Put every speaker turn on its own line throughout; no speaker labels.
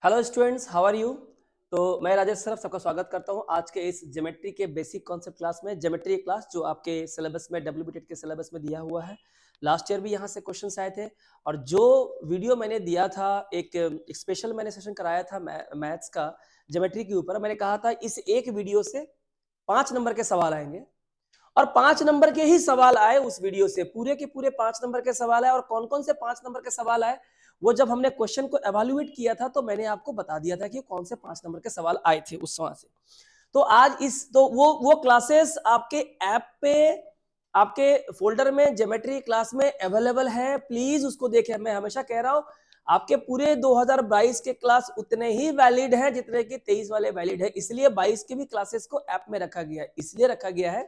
Hello students, how are you. तो मैं Rajesh sir सबका स्वागत करता हूं आज के इस ज्योमेट्री के बेसिक कॉन्सेप्ट क्लास में। ज्योमेट्री क्लास जो आपके सिलेबस में डब्ल्यूबीटेट के सिलेबस में दिया हुआ है। लास्ट ईयर भी यहां से क्वेश्चंस आए थे और जो वीडियो मैंने दिया था, एक स्पेशल मैंने सेशन कराया था मैथ्स का ज्योमेट्री के ऊपर। मैंने कहा था इस एक वीडियो से 5 नंबर के सवाल आएंगे और 5 नंबर के ही सवाल आए उस वीडियो से। पूरे के पूरे 5 नंबर के सवाल आए और कौन कौन से 5 नंबर के सवाल आए वो जब हमने क्वेश्चन को एवेल्युएट किया था तो मैंने आपको बता दिया था कि कौन से 5 नंबर के सवाल आए थे उस समय से। तो आज वो क्लासेस आपके ऐप पे, आपके फोल्डर में ज्योमेट्री क्लास में अवेलेबल है। प्लीज उसको देखें। मैं हमेशा कह रहा हूं आपके पूरे 2022 के क्लास उतने ही वैलिड है जितने कि 23 वाले वैलिड है। इसलिए 22 के भी क्लासेस को ऐप में रखा गया है। इसलिए रखा गया है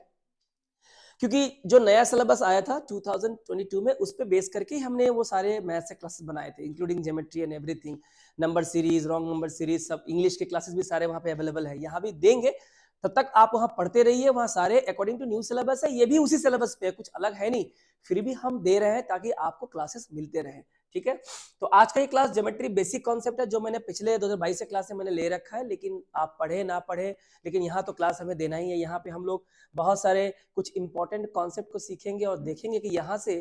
क्योंकि जो नया सिलेबस आया था 2022 में उस पे बेस करके हमने वो सारे मैथ से क्लासेस बनाए थे, including geometry and everything, number series, wrong number series, सब इंग्लिश के क्लासेस भी सारे वहां पे अवेलेबल है। यहाँ भी देंगे, तब तक आप वहां पढ़ते रहिए। वहां सारे अकॉर्डिंग टू न्यू सिलेबस है, ये भी उसी सिलेबस पे है, कुछ अलग है नहीं। फिर भी हम दे रहे हैं ताकि आपको क्लासेस मिलते रहे। ठीक है, तो आज का ये क्लास ज्योमेट्री बेसिक कॉन्सेप्ट है जो मैंने पिछले 2022 से क्लास से मैंने ले रखा है। लेकिन आप पढ़े ना पढ़े, लेकिन यहाँ तो क्लास हमें देना ही है। यहाँ पे हम लोग बहुत सारे कुछ इंपॉर्टेंट कॉन्सेप्ट को सीखेंगे और देखेंगे कि यहाँ से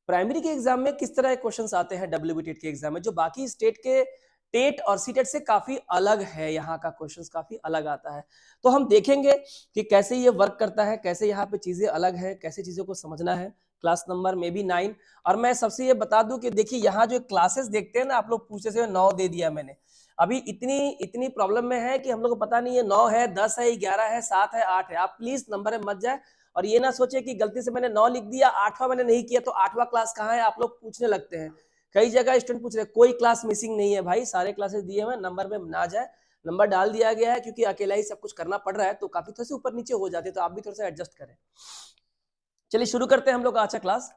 प्राइमरी के एग्जाम में किस तरह के क्वेश्चंस आते हैं डब्ल्यूबीटेट के एग्जाम में, जो बाकी स्टेट के टेट और सीटेट से काफी अलग है। यहाँ का क्वेश्चंस काफी अलग आता है। तो हम देखेंगे कि कैसे ये वर्क करता है, कैसे यहाँ पे चीजें अलग है, कैसे चीजों को समझना है। क्लास नंबर में भी 9। और मैं सबसे ये बता दूं कि देखिए यहाँ जो क्लासेस देखते हैं ना, आप लोग पूछते से 9 दे दिया मैंने। अभी इतनी इतनी प्रॉब्लम में है कि हम लोग को पता नहीं है 9 है, 10 है, 11 है, 7 है, 8 है। आप प्लीज नंबर में मत जाए और ये ना सोचे कि गलती से मैंने 9 लिख दिया, 8वां मैंने नहीं किया तो 8वां क्लास कहाँ है, आप लोग पूछने लगते हैं। कई जगह स्टूडेंट पूछ रहे हैं, कोई क्लास मिसिंग नहीं है भाई, सारे क्लासेस दिए हुए, नंबर में ना जाए। नंबर डाल दिया गया है क्योंकि अकेला ही सब कुछ करना पड़ रहा है, तो काफी थोड़ा सा ऊपर नीचे हो जाते हैं, तो आप भी थोड़ा सा एडजस्ट करें। चलिए शुरू करते हैं हम लोग का अच्छा क्लास।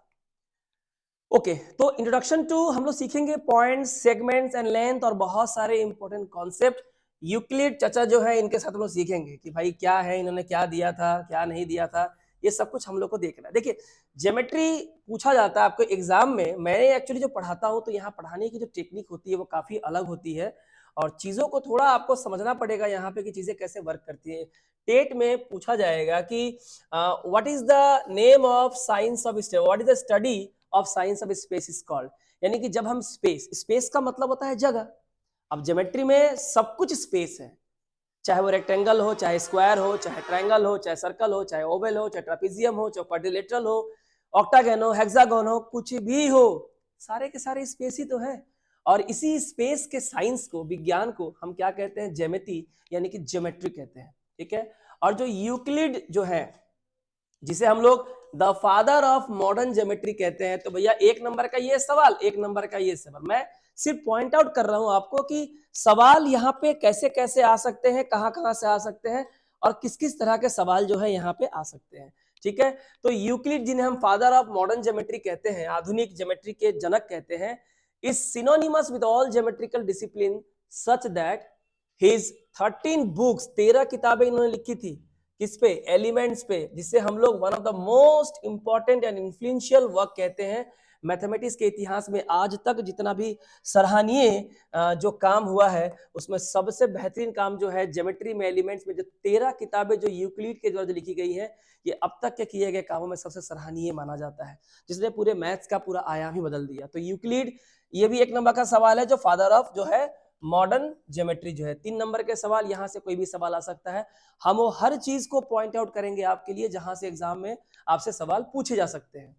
ओके, तो इंट्रोडक्शन टू हम लोग सीखेंगे पॉइंट्स, सेगमेंट्स एंड लेंथ और बहुत सारे इंपॉर्टेंट कॉन्सेप्ट। यूक्लिड चचा जो है इनके साथ हम लोग सीखेंगे कि भाई क्या है, इन्होंने क्या दिया था, क्या नहीं दिया था, ये सब कुछ हम लोग को देखना है। देखिए ज्योमेट्री पूछा जाता है आपको एग्जाम में। मैं एक्चुअली जो पढ़ाता हूँ तो यहाँ पढ़ाने की जो टेक्निक होती है वो काफी अलग होती है और चीजों को थोड़ा आपको समझना पड़ेगा यहाँ पे कि चीजें कैसे वर्क करती है। टेट में पूछा जाएगा कि what is the name of science of what is the study of science of space is called. यानी कि जब हम स्पेस का मतलब होता है जगह। अब ज्योमेट्री में सब कुछ स्पेस है, चाहे वो रेक्टेंगल हो, चाहे स्क्वायर हो, चाहे ट्रायंगल हो, चाहे सर्कल हो, चाहे ओवल हो, चाहे ट्रापेजियम हो, चाहे क्वाड्रिलेटरल हो, ऑक्टागन हो, हेक्सागन हो, कुछ भी हो, सारे के सारे स्पेस ही तो है। और इसी स्पेस के साइंस को, विज्ञान को हम क्या कहते हैं, ज्यामिति यानी कि ज्योमेट्री कहते हैं। ठीक है, और जो यूक्लिड जो है, जिसे हम लोग the father of modern geometry कहते हैं, तो भैया 1 नंबर का ये सवाल, 1 नंबर का ये सवाल। मैं सिर्फ पॉइंट आउट कर रहा हूं आपको कि सवाल यहाँ पे कैसे कैसे आ सकते हैं, कहां कहां से आ सकते हैं और किस किस तरह के सवाल जो है यहाँ पे आ सकते हैं। ठीक है, तो यूक्लिड जिन्हें हम फादर ऑफ मॉडर्न ज्योमेट्री कहते हैं, आधुनिक ज्योमेट्री के जनक कहते हैं, is synonymous with all geometrical discipline such that his 13 books, 13 किताबें इन्होंने लिखी थी। किस पे? एलिमेंट्स पे, जिससे हम लोग one of the most important and influential work कहते हैं। मैथमेटिक्स के इतिहास में आज तक जितना भी सराहनीय जो काम हुआ है उसमें सबसे बेहतरीन काम जो है ज्योमेट्री में, एलिमेंट्स में जो 13 किताबें जो यूक्लिड के द्वारा लिखी गई है, ये अब तक के किए गए कामों में सबसे सराहनीय माना जाता है, जिसने पूरे मैथ्स का पूरा आयाम ही बदल दिया। तो यूक्लिड ये भी 1 नंबर का सवाल है, जो फादर ऑफ जो है मॉडर्न ज्योमेट्री जो है। 3 नंबर के सवाल, यहां से कोई भी सवाल आ सकता है। हम वो हर चीज को पॉइंट आउट करेंगे आपके लिए जहां से एग्जाम में आपसे सवाल पूछे जा सकते हैं।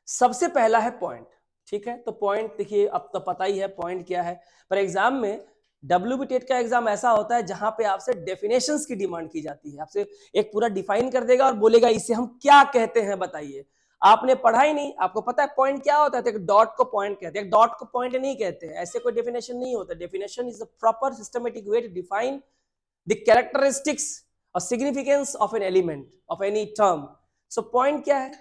सबसे पहला है पॉइंट। ठीक है, तो पॉइंट देखिए, अब तो पता ही है पॉइंट क्या है, पर एग्जाम में डब्ल्यूबीटेट का एग्जाम ऐसा होता है जहां पे आपसे डेफिनेशंस की डिमांड की जाती है। आपसे एक पूरा डिफाइन कर देगा और बोलेगा इसे हम क्या कहते हैं बताइए। आपने पढ़ा ही नहीं, आपको पता है पॉइंट क्या होता है, तो एक डॉट को पॉइंट कहते हैं। एक डॉट को पॉइंट नहीं कहते हैं, ऐसे कोई डेफिनेशन नहीं होता। Definition is a proper systematic way to define the characteristics और significance of an element of any term. So point क्या है?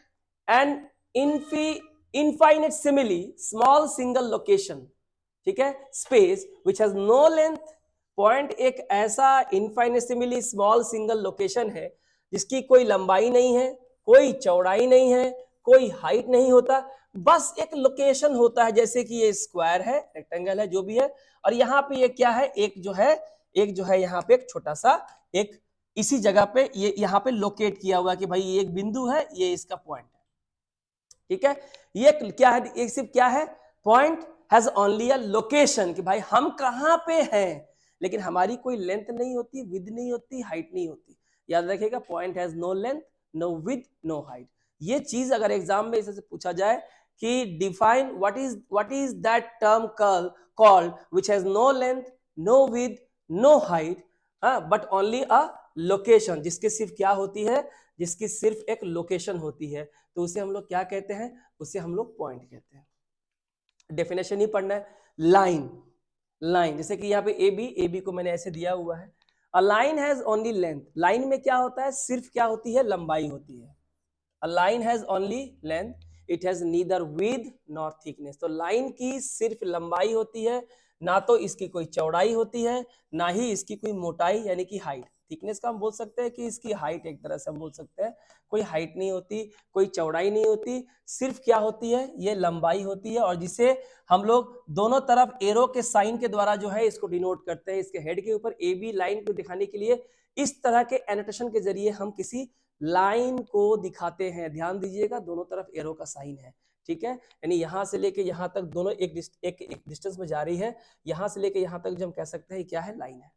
An infinitesimally small single location, ठीक है, space which has no length. Point एक ऐसा इनफाइनिसिमली small single location है जिसकी कोई लंबाई नहीं है, कोई चौड़ाई नहीं है, कोई हाइट नहीं होता, बस एक लोकेशन होता है, जैसे कि ये स्क्वायर है, रेक्टेंगल है, जो भी है, और यहाँ पे ये क्या है, एक जो है यहाँ पे एक छोटा सा एक इसी जगह पे ये यहाँ पे लोकेट किया हुआ है कि भाई ये एक बिंदु है, ये इसका पॉइंट है, ठीक है। ये क्या है, एक सिर्फ क्या है, point has only a location, कि भाई हम कहां पे हैं, लेकिन हमारी कोई लेंथ नहीं होती, विड्थ नहीं होती, हाइट नहीं होती। याद रखिएगा, point has no length, no width, no height. ये चीज अगर एग्जाम में इसे पूछा जाए कि define what is that term called which has no length, no width, no height, but only a location, जिसकी सिर्फ क्या होती है, जिसकी सिर्फ एक लोकेशन होती है, तो उसे हम लोग क्या कहते हैं, उसे हम लोग पॉइंट कहते हैं। डेफिनेशन ही पढ़ना है। लाइन, लाइन जैसे कि यहाँ पे ए बी को मैंने ऐसे दिया हुआ है। A line has only length, line में क्या होता है, सिर्फ क्या होती है, लंबाई होती है। A line has only length, it has neither width nor thickness. तो लाइन की सिर्फ लंबाई होती है, ना तो इसकी कोई चौड़ाई होती है, ना ही इसकी कोई मोटाई यानी कि हाइट। थिकनेस का हम बोल सकते हैं कि इसकी हाइट, एक तरह से हम बोल सकते हैं कोई हाइट नहीं होती, कोई चौड़ाई नहीं होती, सिर्फ क्या होती है, ये लंबाई होती है, और जिसे हम लोग दोनों तरफ एरो के साइन के द्वारा जो है इसको डिनोट करते हैं। इसके हेड के ऊपर ए बी लाइन को दिखाने के लिए इस तरह के एनोटेशन के जरिए हम किसी लाइन को दिखाते हैं। ध्यान दीजिएगा, दोनों तरफ एरो का साइन है, ठीक है, यानी यहां से लेके यहां तक दोनों एक डिस्टेंस में जा रही है, यहां से लेके यहां तक जो हम कह सकते हैं क्या है, लाइन है।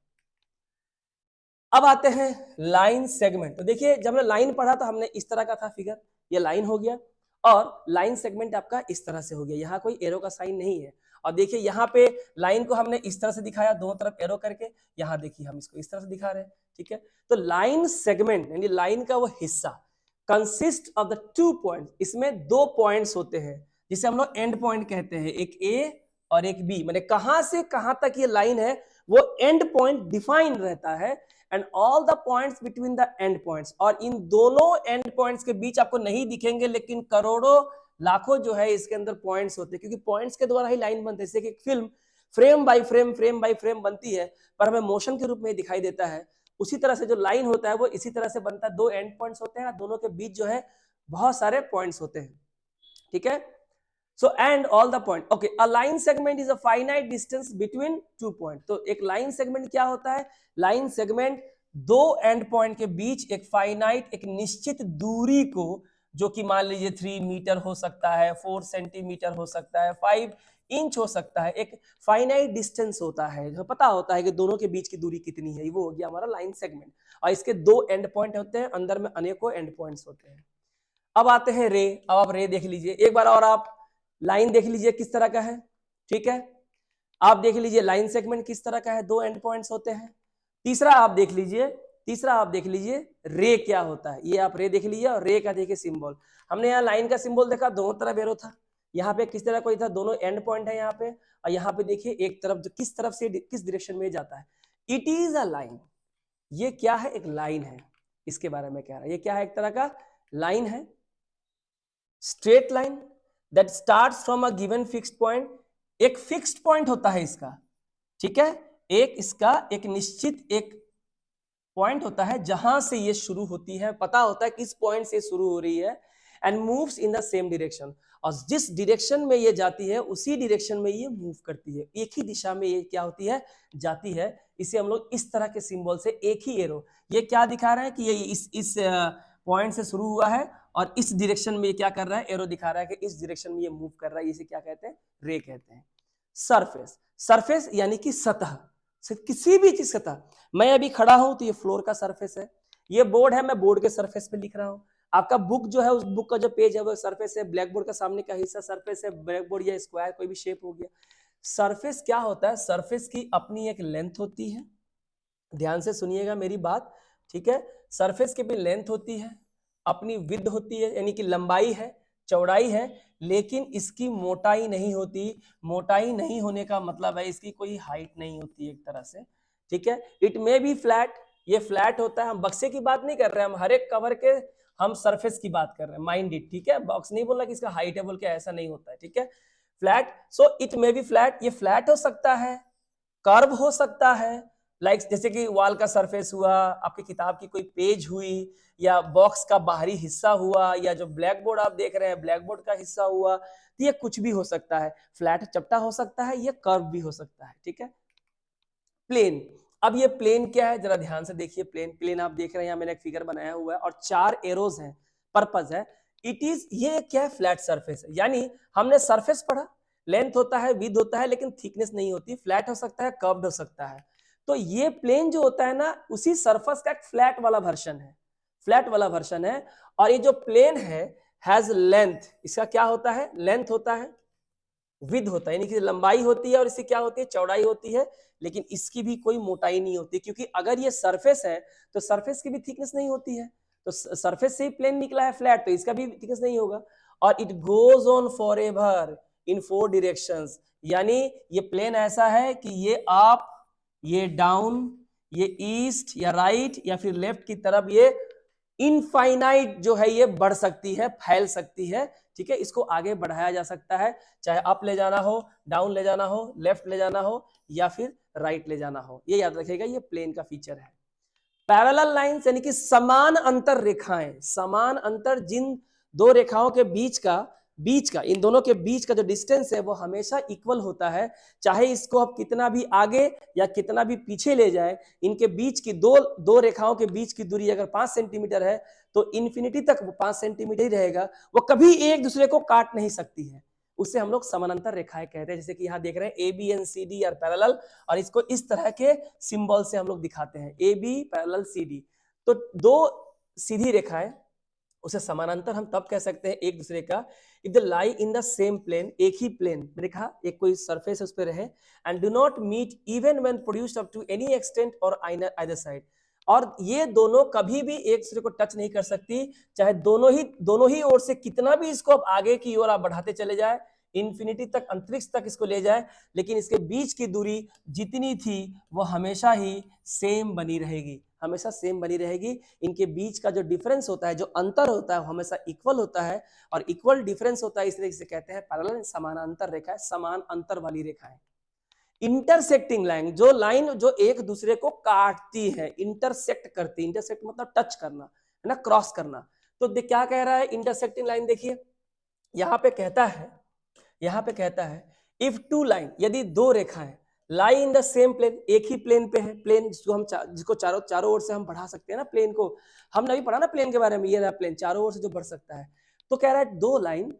अब आते हैं लाइन सेगमेंट। तो देखिए, जब हमने लाइन पढ़ा तो हमने इस तरह का था फिगर, ये लाइन हो गया, और लाइन सेगमेंट आपका इस तरह से हो गया, यहाँ कोई एरो का साइन नहीं है। और देखिए यहाँ पे लाइन को हमने इस तरह से दिखाया, दोनों तरफ एरो करके, यहाँ देखिए हम इसको इस तरह से दिखा रहे हैं, ठीक है। तो लाइन सेगमेंट यानी लाइन का वो हिस्सा कंसिस्ट ऑफ द 2 पॉइंट, इसमें 2 पॉइंट्स होते हैं जिसे हम लोग एंड पॉइंट कहते हैं, एक ए और एक बी, माने कहां से कहां तक ये लाइन है वो एंड पॉइंट डिफाइन रहता है, and all the points between the end points, और इन दोनों एंड पॉइंट्स के बीच आपको नहीं दिखेंगे, लेकिन करोड़ों लाखों जो है इसके अंदर पॉइंट्स होते हैं, क्योंकि पॉइंट्स के द्वारा ही लाइन बनती है। जैसे कि फिल्म फ्रेम बाय फ्रेम बनती है, पर हमें मोशन के रूप में दिखाई देता है, उसी तरह से जो लाइन होता है वो इसी तरह से बनता है। 2 एंड पॉइंट्स होते हैं, दोनों के बीच जो है बहुत सारे पॉइंट्स होते हैं, ठीक है। So and all the point. Okay, a line segment is a finite distance between 2 points. तो एक लाइन सेगमेंट क्या होता है, लाइन सेगमेंट 2 एंड पॉइंट के बीच एक फाइनाइट, एक निश्चित दूरी को, जो कि मान लीजिए 3 मीटर हो सकता है, 4 सेंटीमीटर हो सकता है, 5 इंच हो सकता है, एक फाइनाइट डिस्टेंस होता है, जो पता होता है कि दोनों के बीच की दूरी कितनी है, वो हो गया हमारा लाइन सेगमेंट। और इसके 2 एंड पॉइंट होते हैं, अंदर में अनेकों एंड पॉइंट्स होते हैं। अब आते हैं रे। अब आप रे देख लीजिए एक बार, और आप लाइन देख लीजिए किस तरह का है, ठीक है। आप देख लीजिए लाइन सेगमेंट किस तरह का है, 2 एंड पॉइंट्स होते हैं। तीसरा आप देख लीजिए रे क्या होता है, ये आप रे देख लीजिए, और रे का देखिए सिंबल। हमने यहाँ लाइन का सिंबल देखा, दोनों तरफ एरो था, यहाँ पे किस तरह कोई था, दोनों एंड पॉइंट है यहाँ पे, और यहाँ पे देखिए एक तरफ जो किस तरफ से किस डायरेक्शन में जाता है, इट इज अ लाइन। ये क्या है, एक लाइन है, इसके बारे में कह रहा है, ये क्या है, एक तरह का लाइन है, straight line that starts from a given fixed point. एक फिक्स्ड पॉइंट होता है इसका, ठीक है, एक इसका एक निश्चित एक पॉइंट होता है जहां से ये शुरू होती है, पता होता है किस पॉइंट से शुरू हो रही है, and moves in the same direction, और जिस डायरेक्शन में ये जाती है उसी डायरेक्शन में ये मूव करती है, एक ही दिशा में ये क्या होती है, जाती है। इसे हम लोग इस तरह के सिंबल से, एक ही एरो, ये क्या दिखा रहा है कि ये इस पॉइंट से शुरू हुआ है, और इस डायरेक्शन में ये क्या कर रहा है, एरो दिखा रहा है कि इस डायरेक्शन में ये मूव कर रहा है, इसे क्या कहते हैं, रे कहते हैं। सरफेस, सरफेस यानी कि सतह, किसी भी चीज सतह। मैं अभी खड़ा हूं तो ये फ्लोर का सरफेस है, ये बोर्ड है, मैं बोर्ड के सरफेस पे लिख रहा हूं, आपका बुक जो है, उस बुक का जो पेज है वो सरफेस है, ब्लैक बोर्ड का सामने का हिस्सा सरफेस है, ब्लैक बोर्ड या स्क्वायर कोई भी शेप हो गया। सरफेस क्या होता है, सरफेस की अपनी एक लेंथ होती है, ध्यान से सुनिएगा मेरी बात, ठीक है। सरफेस की भी लेंथ होती है, अपनी विड्थ होती है, यानी कि लंबाई है, चौड़ाई है, लेकिन इसकी मोटाई नहीं होती। मोटाई नहीं होने का मतलब है इसकी कोई हाइट नहीं होती एक तरह से, ठीक है। इट मे बी फ्लैट, ये फ्लैट होता है, हम बक्से की बात नहीं कर रहे हैं, हम हर एक कवर के हम सरफेस की बात कर रहे हैं, माइंड इट, ठीक है। बॉक्स नहीं बोलना कि इसका हाइट है बोल के, ऐसा नहीं होता है, ठीक है। Flat, so it may be flat, ये फ्लैट हो सकता है, कर्व हो सकता है, लाइक जैसे कि वॉल का सरफेस हुआ, आपकी किताब की कोई पेज हुई, या बॉक्स का बाहरी हिस्सा हुआ, या जो ब्लैक बोर्ड आप देख रहे हैं ब्लैक बोर्ड का हिस्सा हुआ, तो ये कुछ भी हो सकता है। फ्लैट चपटा हो सकता है, ये कर्व भी हो सकता है, ठीक है। प्लेन, अब ये प्लेन क्या है जरा ध्यान से देखिए। प्लेन आप देख रहे हैं, यहाँ मैंने एक फिगर बनाया हुआ है और 4 एरोज हैं, पर्पस है। इट इज, ये क्या है, फ्लैट सरफेस है। यानी हमने सरफेस पढ़ा, लेंथ होता है, विड्थ होता है, लेकिन थिकनेस नहीं होती। फ्लैट हो सकता है, कर्व्ड हो सकता है। तो ये प्लेन जो होता है ना, उसी सरफेस का एक फ्लैट वाला वर्जन है, फ्लैट वाला वर्जन है। और ये जो प्लेन है हैज लेंथ, इसका क्या होता है, लेंथ होता है, विड्थ होता है, यानी कि लंबाई होती है, और इसकी क्या होती है, चौड़ाई होती है। लेकिन इसकी भी कोई मोटाई नहीं होती, क्योंकि अगर ये सरफेस है तो सरफेस की भी थिकनेस नहीं होती है। तो सरफेस से ही प्लेन निकला है फ्लैट, तो इसका भी थिकनेस नहीं होगा। और it goes on forever in 4 directions, यानी ये प्लेन ऐसा है कि ये अप, ये डाउन, ये ईस्ट या राइट या फिर लेफ्ट की तरफ ये इनफाइनाइट जो है ये बढ़ सकती है, फैल सकती है, ठीक है। इसको आगे बढ़ाया जा सकता है, चाहे अप ले जाना हो, डाउन ले जाना हो, लेफ्ट ले जाना हो, या फिर राइट ले जाना हो। ये याद रखिएगा, ये प्लेन का फीचर है। पैरेलल लाइंस यानी कि समान अंतर रेखाएं, समान अंतर, जिन दो रेखाओं के बीच का इन दोनों के बीच का जो डिस्टेंस है वो हमेशा इक्वल होता है। चाहे इसको आप कितना भी आगे या कितना भी पीछे ले जाए, इनके बीच की दो रेखाओं के बीच की दूरी अगर 5 सेंटीमीटर है तो इन्फिनिटी तक वो 5 सेंटीमीटर ही रहेगा, वो कभी एक दूसरे को काट नहीं सकती है। उसे हम लोग समानांतर रेखाएं कहते हैं। जैसे कि यहाँ देख रहे हैं A B and C D are parallel, और इसको इस तरह के सिंबल से हम लोग दिखाते हैं, A B parallel C D. तो दो सीधी रेखाएं, उसे समानांतर हम तब कह सकते हैं एक दूसरे का, if the lie in the same plane, एक ही प्लेन रेखा, एक कोई सरफेस उस पर रहे, and do not meet even when produced up to any extent और आइदर साइड। और ये दोनों कभी भी एक दूसरे को टच नहीं कर सकती, चाहे दोनों ही ओर से कितना भी इसको आप आगे की ओर आप बढ़ाते चले जाए, इन्फिनिटी तक, अंतरिक्ष तक इसको ले जाए, लेकिन इसके बीच की दूरी जितनी थी वो हमेशा ही सेम बनी रहेगी, हमेशा सेम बनी रहेगी। इनके बीच का जो डिफरेंस होता है, जो अंतर होता है, वो हमेशा इक्वल होता है, और इक्वल डिफरेंस होता है, इसलिए इसे कहते हैं पैरेलल, समानांतर रेखा, समान अंतर वाली रेखाएं। इंटरसेक्टिंग लाइन, जो लाइन जो एक दूसरे को काटती है, इंटरसेक्ट करती है, इंटरसेक्ट मतलब टच करना है ना, क्रॉस करना। तो क्या कह रहा है इंटरसेक्टिंग लाइन, देखिए यहाँ पे कहता है इफ टू लाइन, यदि दो रेखाएं लाई इन द सेम प्लेन, एक ही प्लेन पे है, प्लेन जो हम जिसको चारों ओर से हम बढ़ा सकते हैं ना, प्लेन को हमने अभी पढ़ा ना प्लेन के बारे में, ये रहा प्लेन चारों ओर से जो बढ़ सकता है। तो कह रहा है दो लाइन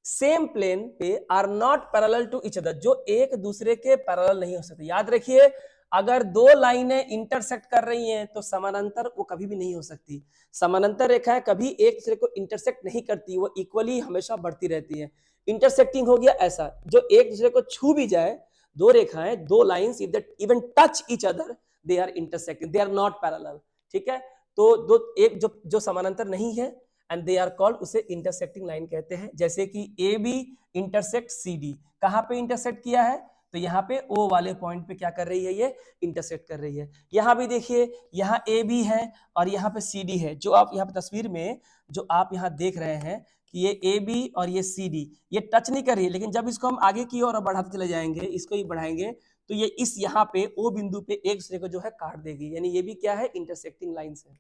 सेम प्लेन पे are not parallel to each other, जो एक दूसरे के पैरेलल नहीं हो सकते। याद रखिए, अगर दो लाइनें इंटरसेक्ट कर रही हैं तो समानांतर वो कभी भी नहीं हो सकती। समानांतर रेखाएं कभी एक दूसरे को इंटरसेक्ट नहीं करती, वो इक्वली हमेशा बढ़ती रहती है। इंटरसेक्टिंग हो गया ऐसा, जो एक दूसरे को छू भी जाए, दो रेखाएं, दो lines if that even touch each other, they are intersecting, they are not parallel, ठीक है। तो दो एक जो समानांतर नहीं है, एंड दे आर कॉल्ड, उसे इंटरसेक्टिंग लाइन कहते हैं। जैसे कि A B intersect C D, कहां पे इंटरसेक्ट किया है, तो यहाँ पे ओ वाले पॉइंट पे क्या कर रही है, ये इंटरसेक्ट कर रही है। यहाँ भी देखिए, यहाँ ए बी है और यहाँ पे सी डी है, जो आप यहाँ पे तस्वीर में जो आप यहाँ देख रहे हैं कि ये ए बी और ये सी डी, ये टच नहीं कर रही है, लेकिन जब इसको हम आगे की ओर बढ़ाते चले जाएंगे, इसको ही बढ़ाएंगे, तो ये इस यहाँ पे ओ बिंदु पे एक दूसरे को जो है काट देगी, यानी ये भी क्या है, इंटरसेक्टिंग लाइंस है।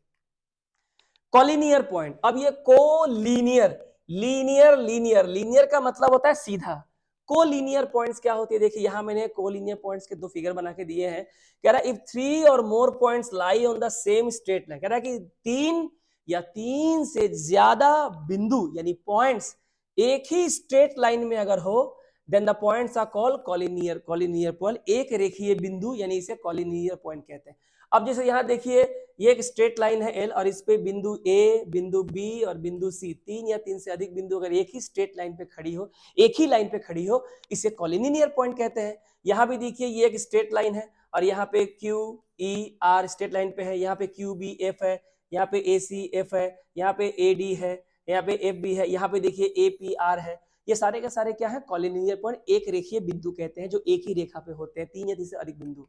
कॉलिनियर पॉइंट, अब ये कोलिनियर, लीनियर का मतलब होता है सीधा। कोलिनियर पॉइंट्स क्या होती है, देखिए यहां मैंने कोलिनियर पॉइंट्स के दो फिगर बना के दिए हैं। कह रहा है इफ 3 और more points lie on the same straight line, कह रहा है कि 3 या 3 से ज्यादा बिंदु यानी पॉइंट्स एक ही स्ट्रेट लाइन में अगर हो, then the points are called collinear. Collinear point एक रेखीय बिंदु, यानी इसे कॉलिनियर पॉइंट कहते हैं। अब जैसे यहाँ देखिए, ये एक स्ट्रेट लाइन है एल, और इस पे बिंदु ए, बिंदु बी और बिंदु सी, 3 या 3 से अधिक बिंदु अगर एक ही स्ट्रेट लाइन पे खड़ी हो, एक ही लाइन पे खड़ी हो, इसे कॉलिनियर पॉइंट कहते हैं। यहाँ भी देखिए, ये एक स्ट्रेट लाइन है और यहाँ पे Q E R straight line पे है, यहाँ पे क्यू बी एफ है, यहाँ पे ए सी एफ है, यहाँ पे ए डी है, यहाँ पे एफ बी है, यहाँ पे देखिए ए पी आर है। ये सारे के सारे क्या है, कॉलिनियर पॉइंट, एक रेखीय बिंदु कहते हैं, जो एक ही रेखा पे होते हैं, 3 या 3 से अधिक बिंदु।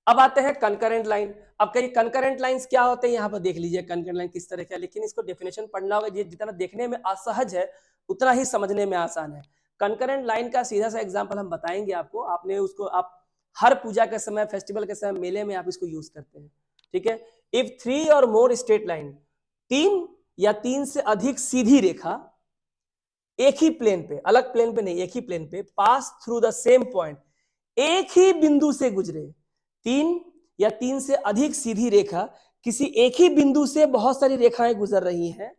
अब आते हैं कंकरेंट लाइन। अब कहीं कंकरेंट लाइंस क्या होते हैं, यहाँ पर देख लीजिए कंकरेंट लाइन किस तरह का, लेकिन इसको डेफिनेशन पढ़ना होगा, जितना देखने में असहज है उतना ही समझने में आसान है। कंकरेंट लाइन का सीधा सा एग्जांपल हम बताएंगे आपको, आपने उसको आप हर पूजा के समय, फेस्टिवल के समय, मेले में आप इसको यूज करते हैं, ठीक है। इफ 3 और मोर स्ट्रेट लाइन, 3 या 3 से अधिक सीधी रेखा एक ही प्लेन पे, अलग प्लेन पे नहीं, एक ही प्लेन पे, pass through the same point, एक ही बिंदु से गुजरे, 3 या 3 से अधिक सीधी रेखा किसी एक ही बिंदु से बहुत सारी रेखाएं गुजर रही हैं,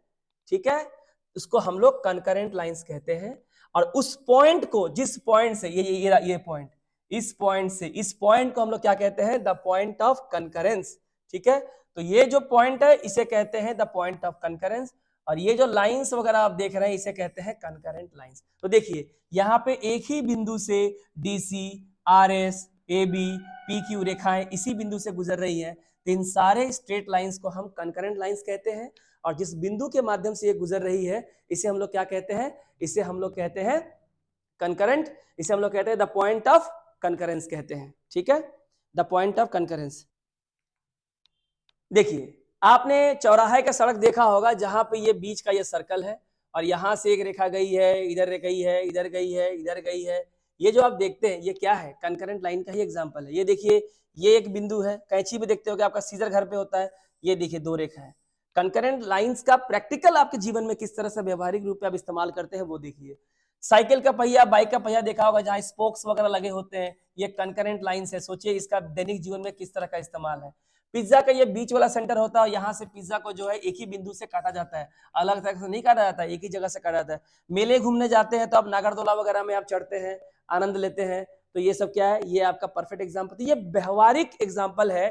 ठीक है, उसको हम लोग कंकरेंट लाइंस कहते हैं। और उस पॉइंट को, जिस पॉइंट से ये पॉइंट, इस पॉइंट से इस पॉइंट को हम लोग क्या कहते हैं, द पॉइंट ऑफ कंकरेंस, ठीक है। तो ये जो पॉइंट है इसे कहते हैं द पॉइंट ऑफ कंकरेंस, और ये जो लाइंस वगैरह आप देख रहे हैं इसे कहते हैं कंकरेंट लाइंस। तो देखिए यहाँ पे एक ही बिंदु से डीसी, आरएस, एबी, पीक्यू रेखाएं इसी बिंदु से गुजर रही हैं, तो इन सारे स्ट्रेट लाइंस को हम कंकरेंट लाइंस कहते हैं। और जिस बिंदु के माध्यम से ये गुजर रही है इसे हम लोग क्या कहते हैं, इसे हम लोग कहते हैं कंकरेंट, इसे हम लोग कहते हैं द पॉइंट ऑफ कंकरेंस कहते हैं, ठीक है, द पॉइंट ऑफ कंकरेंस। देखिए आपने चौराहे का सड़क देखा होगा जहां पे ये बीच का ये सर्कल है और यहां से एक रेखा गई है, इधर गई है, इधर गई है, इधर गई है, ये जो आप देखते हैं ये क्या है, कंकरेंट लाइन का ही एग्जांपल है। ये देखिए ये एक बिंदु है, कैंची भी देखते हो कि आपका सीजर घर पे होता है, ये देखिए दो रेखा है। कंकरेंट लाइंस का प्रैक्टिकल आपके जीवन में किस तरह से व्यवहारिक रूप में आप इस्तेमाल करते हैं वो देखिए। साइकिल का पहिया, बाइक का पहिया देखा होगा जहां स्पोक्स वगैरह लगे होते हैं, ये कंकरेंट लाइंस है। सोचिए इसका दैनिक जीवन में किस तरह का इस्तेमाल है। पिज्जा का ये बीच वाला सेंटर होता है, यहाँ से पिज्जा को जो है एक ही बिंदु से काटा जाता है, अलग तरह से नहीं काटा जाता है, एक ही जगह से काटा जाता है। मेले घूमने जाते हैं तो आप नागरदोला वगैरह में आप चढ़ते हैं, आनंद लेते हैं, तो ये सब क्या है, ये आपका परफेक्ट एग्जाम्पल। तो ये व्यवहारिक एग्जाम्पल है।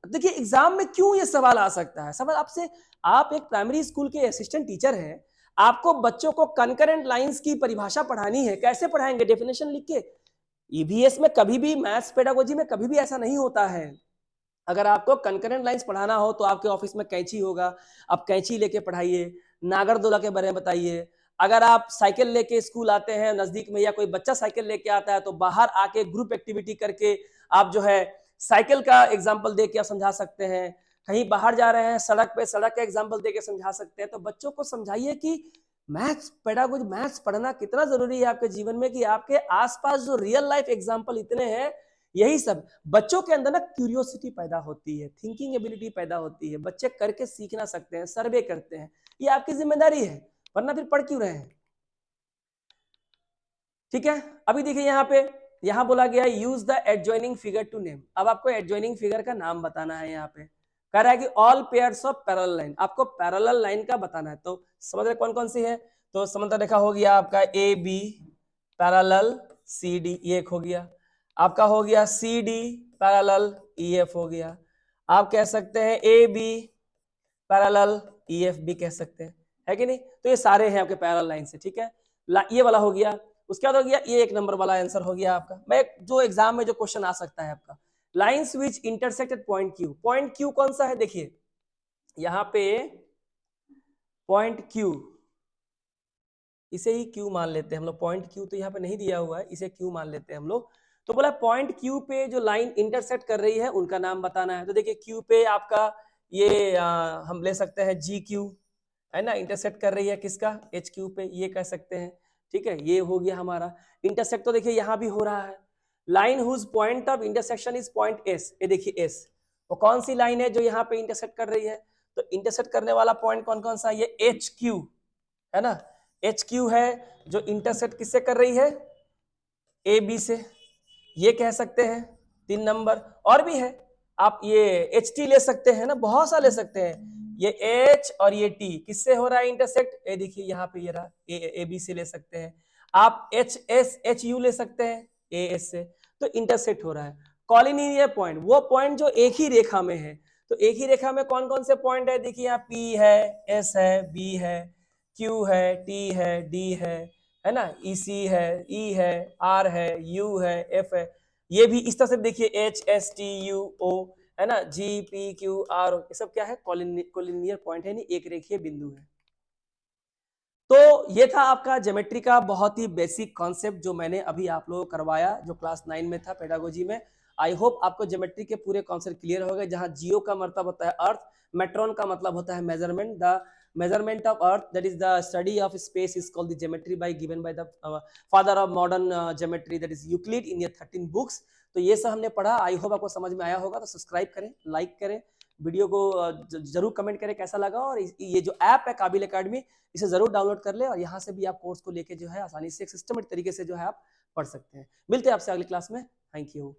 देखिए एग्जाम में क्यों ये सवाल आ सकता है, सवाल आपसे, आप एक प्राइमरी स्कूल के असिस्टेंट टीचर हैं, आपको बच्चों को कंकरेंट लाइंस की परिभाषा पढ़ानी है, कैसे पढ़ाएंगे, डेफिनेशन लिख के। ईवीएस में कभी भी, मैथ्स पेडागोजी में कभी भी ऐसा नहीं होता है। अगर आपको कंकरेंट लाइंस पढ़ाना हो तो आपके ऑफिस में कैंची होगा, आप कैंची लेके पढ़ाइए, नागरदोला के बारे में बताइए। अगर आप साइकिल लेके स्कूल आते हैं नजदीक में, या कोई बच्चा साइकिल लेके आता है तो बाहर आके ग्रुप एक्टिविटी करके आप जो है साइकिल का एग्जाम्पल दे के आप समझा सकते हैं। कहीं बाहर जा रहे हैं सड़क पे, सड़क का एग्जाम्पल दे के समझा सकते हैं। तो बच्चों को समझाइए कि मैथ्स पेडागोजी, मैथ्स पढ़ना कितना जरूरी है आपके जीवन में, कि आपके आसपास जो रियल लाइफ एग्जाम्पल इतने हैं, यही सब बच्चों के अंदर ना क्यूरियोसिटी पैदा होती है, थिंकिंग एबिलिटी पैदा होती है, बच्चे करके सीखना सकते हैं, सर्वे करते हैं, ये आपकी जिम्मेदारी है, वरना फिर पढ़ क्यों रहे हैं, ठीक है। अभी देखिए यहाँ पे, यहाँ बोला गया use the adjoining figure to name. अब आपको एडजॉइनिंग फिगर का नाम बताना है। यहाँ पे कह रहा है कि all pairs of parallel line, आपको पैरेलल लाइन का बताना है। तो समझ रहे कौन कौन सी है, तो समांतर रेखा हो गया आपका A B parallel C D, ये एक हो गया आपका, हो गया C D parallel E F हो गया। आप कह सकते हैं A B parallel E F भी कह सकते हैं, है कि नहीं। तो ये सारे हैं आपके पैरेलल लाइन से, ठीक है। ये वाला हो गया। उसके बाद हो गया ये एक नंबर वाला आंसर हो गया आपका, मैं जो एग्जाम में जो क्वेश्चन आ सकता है आपका, lines which intersect at point Q. Point Q कौन सा है, देखिए यहाँ पे पॉइंट क्यू, इसे ही क्यू मान लेते हैं हम लोग। पॉइंट क्यू तो यहाँ पे नहीं दिया हुआ है, इसे क्यू मान लेते हैं हम लोग। तो बोला पॉइंट क्यू पे जो लाइन इंटरसेक्ट कर रही है उनका नाम बताना है। तो देखिए क्यू पे आपका ये हम ले सकते हैं जी क्यू, है ना, इंटरसेक्ट कर रही है किसका, एच क्यू पे, ये कह सकते हैं, ठीक है। ये हो गया हमारा इंटरसेक्ट। तो देखिए यहाँ भी हो रहा है, line whose point of intersection is point S. ये देखिए एस, वो कौन सी लाइन है जो यहाँ पे इंटरसेक्ट कर रही है, तो इंटरसेक्ट करने वाला पॉइंट कौन कौन सा है, ये एच क्यू है ना, एच क्यू है जो इंटरसेक्ट किससे कर रही है, ए बी से, ये कह सकते हैं 3 नंबर। और भी है, आप ये एच टी ले सकते हैं ना, बहुत सा ले सकते हैं। ये एच और ये टी किससे हो रहा है इंटरसेक्ट, ए देखिए यहाँ पे ये रहा, ए बी से ले सकते हैं। आप एच एस एच यू ले सकते हैं ए एस से, तो इंटरसेक्ट हो रहा है। कॉलिनियर पॉइंट, वो पॉइंट जो एक ही रेखा में है। तो एक ही रेखा में कौन कौन से पॉइंट है, देखिए यहाँ पी है, एस है, बी है, क्यू है, टी है, डी है ना, ई सी है, ई है, आर है, यू है, एफ है। ये भी इस तरह से देखिए एच एस टी यू ओ, है ना, जी पी क्यू आर, ये सब क्या है, कॉलिनियर पॉइंट है, नहीं एक रेखीय बिंदु है। तो ये था आपका ज्योमेट्री का बहुत ही बेसिक कॉन्सेप्ट जो मैंने अभी आप लोगों को करवाया, जो क्लास 9 में था पेडागोजी में। आई होप आपको ज्योमेट्री के पूरे कॉन्सेप्ट क्लियर हो गए। जहां जियो का मतलब होता है अर्थ, मेट्रॉन का मतलब होता है measurement. The measurement of earth, that is the study of space, is called the geometry by given by the father of modern geometry, that is Euclid in your 13 books. तो ये सब हमने पढ़ा, आई होप आपको समझ में आया होगा। तो सब्सक्राइब करें, लाइक करें, वीडियो को जरूर कमेंट करें कैसा लगा, और ये जो ऐप है काबिल एकेडमी, इसे जरूर डाउनलोड कर ले, और यहाँ से भी आप कोर्स को लेके जो है आसानी से एक सिस्टमेटिक तरीके से जो है आप पढ़ सकते हैं। मिलते हैं आपसे अगली क्लास में। Thank you.